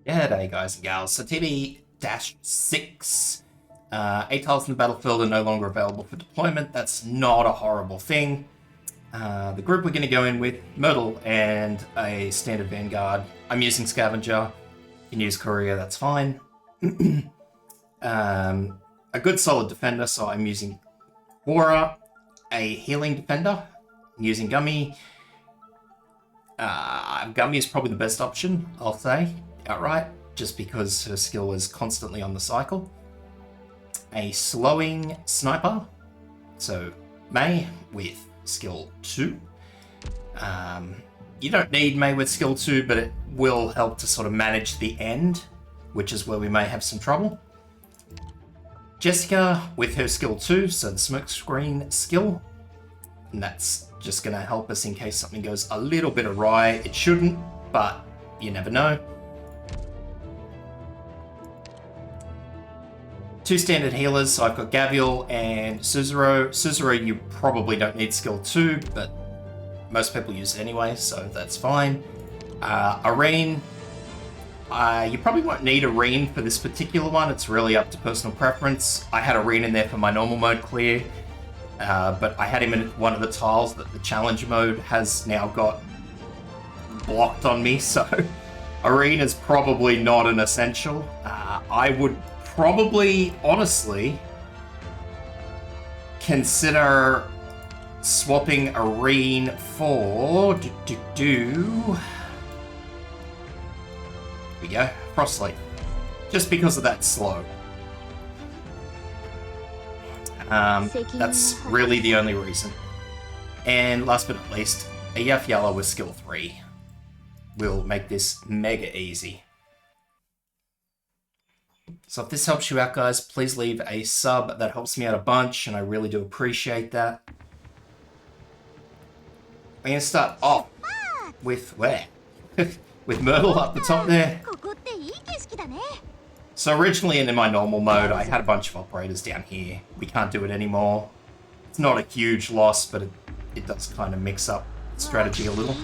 Yeah, day guys and gals. So TB-6, 8 tiles in the battlefield are no longer available for deployment. That's not a horrible thing. The group we're going to go in with, Myrtle and a standard Vanguard. I'm using Scavenger. You can use Courier, that's fine. A good solid defender, so I'm using Aura. A healing defender, I'm using Gummy. Gummy is probably the best option, I'll say, outright, just because her skill is constantly on the cycle. A slowing sniper, so May with skill 2. You don't need May with skill 2, but it will help to sort of manage the end, which is where we may have some trouble. Jessica with her skill 2, so the smoke screen skill, and that's just going to help us in case something goes a little bit awry. It shouldn't, but you never know. 2 standard healers, so I've got Gavial and Suzuro. Suzuro you probably don't need skill 2, but most people use it anyway, so that's fine. Irene, you probably won't need Irene for this particular one. It's really up to personal preference. I had Irene in there for my normal mode clear, but I had him in one of the tiles that the challenge mode has now got blocked on me, so Irene is probably not an essential. I would probably, honestly, consider swapping Irene for... Here we go, Frostleaf. Just because of that slow. That's really the only reason. And last but not least, a Yafyala with skill 3 will make this mega easy. So if this helps you out, guys, please leave a sub. That helps me out a bunch, and I really do appreciate that. I'm going to start off with where? With Myrtle up the top there. So originally in my normal mode, I had a bunch of operators down here. We can't do it anymore. It's not a huge loss, but it does kind of mix up strategy a little.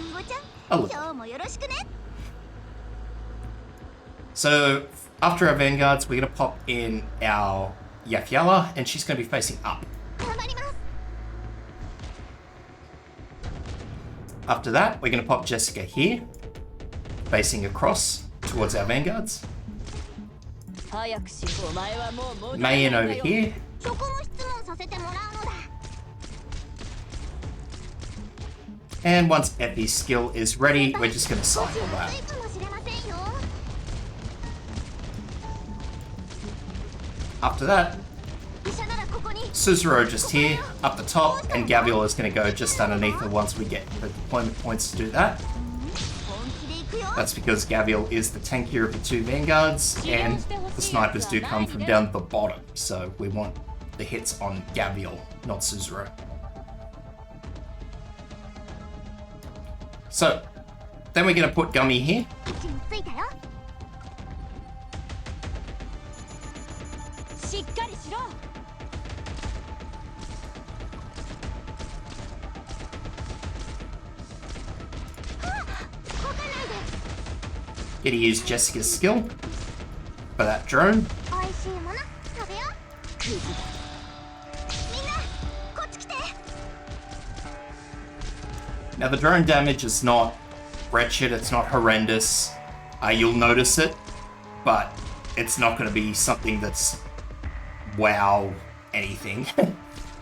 So after our Vanguards, we're going to pop in our Yafyala, and she's going to be facing up. After that, we're going to pop Jessica here, facing across towards our Vanguards. May in over here. And once Effie's skill is ready, we're just going to cycle that. After that, Suzuro just here, up the top, and Gavial is going to go just underneath her once we get the deployment points to do that. That's because Gavial is the tankier of the 2 Vanguards, and the snipers do come from down the bottom, so we want the hits on Gavial, not Suzuro. So, then we're going to put Gummy here. Get to use Jessica's skill for that drone. Now the drone damage is not wretched, it's not horrendous. You'll notice it, but it's not going to be something that's wow anything.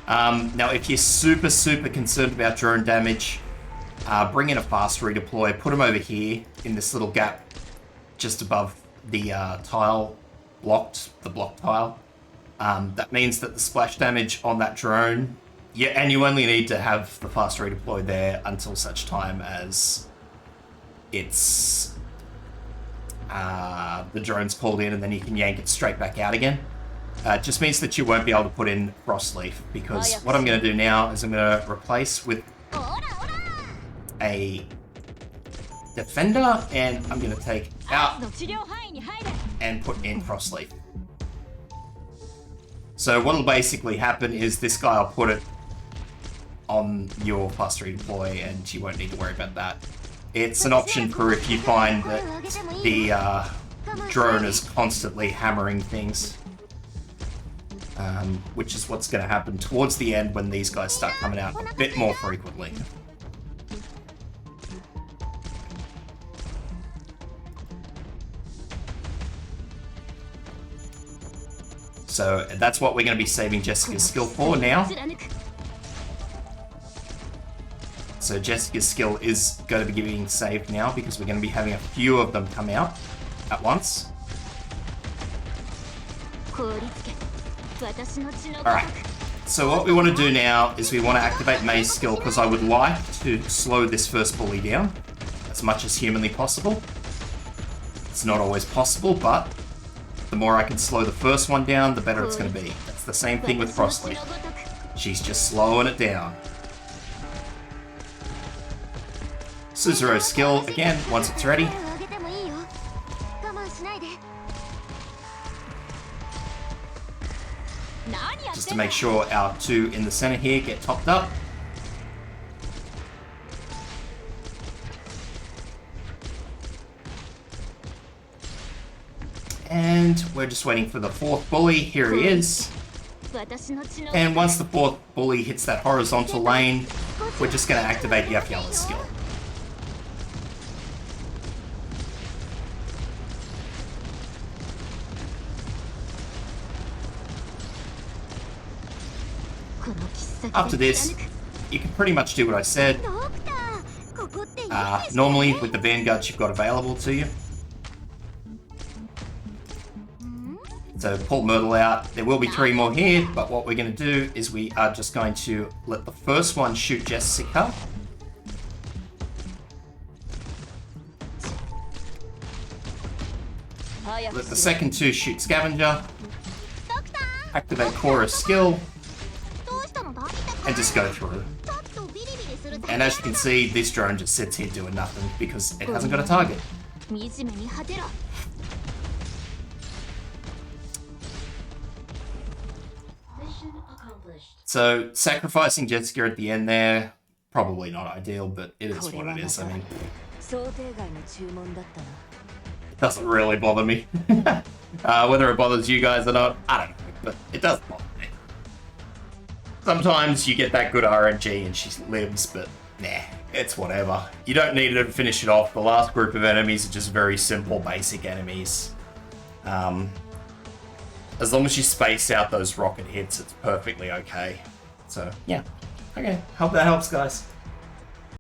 Now if you're super concerned about drone damage, bring in a fast redeploy, put them over here in this little gap just above the tile, the blocked tile. That means that the splash damage on that drone, and you only need to have the fast redeploy there until such time as it's the drone's called in, and then you can yank it straight back out again. It just means that you won't be able to put in Frostleaf, because what I'm going to do now is I'm going to replace with a defender, and I'm going to take out and put in Frostleaf. So what will basically happen is this guy will put it on your fast redeploy, and you won't need to worry about that. It's an option for if you find that the drone is constantly hammering things. Which is what's going to happen towards the end when these guys start coming out a bit more frequently. So that's what we're going to be saving Jessica's skill for now. So Jessica's skill is going to be getting saved now because we're going to be having a few of them come out at once. Alright, so what we want to do now is we want to activate May's skill because I would like to slow this first bully down as much as humanly possible. It's not always possible, but the more I can slow the first one down, the better it's going to be. That's the same thing with Frostleaf. She's just slowing it down. Suzuru's skill, again, once it's ready. Just to make sure our two in the center here get topped up. And we're just waiting for the fourth bully. Here he is. And once the fourth bully hits that horizontal lane, we're just going to activate Yafiala's skill. After this, you can pretty much do what I said. Normally, with the vanguards you've got available to you. So pull Myrtle out. There will be 3 more here, but what we're going to do is we are just going to let the first one shoot Jessica. Let the second 2 shoot Scavenger. Activate Cora's skill. And just go through. And as you can see, this drone just sits here doing nothing because it hasn't got a target. So, sacrificing Jessica at the end there, probably not ideal, but it is what it is. I mean, it doesn't really bother me. Whether it bothers you guys or not, I don't know, but it does bother me. Sometimes you get that good RNG and she lives, but nah, it's whatever. You don't need her to finish it off. The last group of enemies are just very simple, basic enemies. As long as you space out those rocket hits, it's perfectly okay. So, yeah. Okay, hope that helps, guys.